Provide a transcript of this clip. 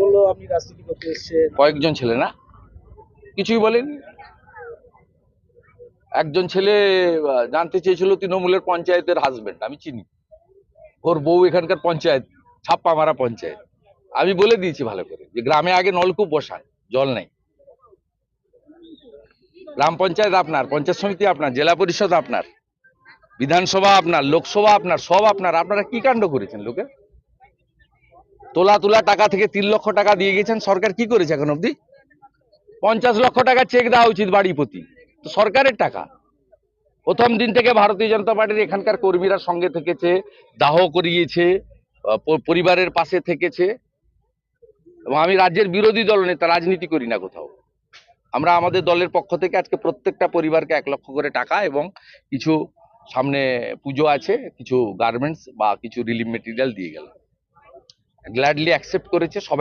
বললো আপনি রাজনীতি করতে এসেছেন। কয়েকজন ছেলে না, কিছুই বলেনি। একজন ছেলে জানতে চেয়েছিল তৃণমূলের পঞ্চায়েতের হাজবেন্ড, আমি চিনি, ওর বউ এখানকার পঞ্চায়েত, ছাপ্পা মারা পঞ্চায়েত। আমি বলে দিয়েছি ভালো করে যে গ্রামে আগে নলকূপ বসান, জল নেই। গ্রাম পঞ্চায়েত আপনার, পঞ্চায়েত সমিতি আপনার, জেলা পরিষদ আপনার, বিধানসভা আপনার, লোকসভা আপনার, সব আপনার। আপনারা কি কাণ্ড করেছেন? লোকে তোলা তোলা টাকা থেকে 3 লক্ষ টাকা দিয়ে গেছেন, সরকার কি করেছে এখন অব্দি? 50 লক্ষ টাকা চেক দেওয়া উচিত বাড়ি প্রতি, তো সরকারের টাকা। প্রথম দিন থেকে ভারতীয় জনতা পার্টির এখানকার কর্মীরা সঙ্গে থেকেছে, দাহ করিয়েছে, পরিবারের পাশে থেকেছে। এবং আমি রাজ্যের বিরোধী দল নেতা, রাজনীতি করি না কোথাও। আমরা আমাদের দলের পক্ষ থেকে আজকে প্রত্যেকটা পরিবারকে 1 লক্ষ করে টাকা এবং কিছু, সামনে পুজো আছে, কিছু গার্মেন্টস বা কিছু রিলিফ মেটেরিয়াল দিয়ে গেলাম। গ্ল্যাডলি অ্যাকসেপ্ট করেছে সবাই।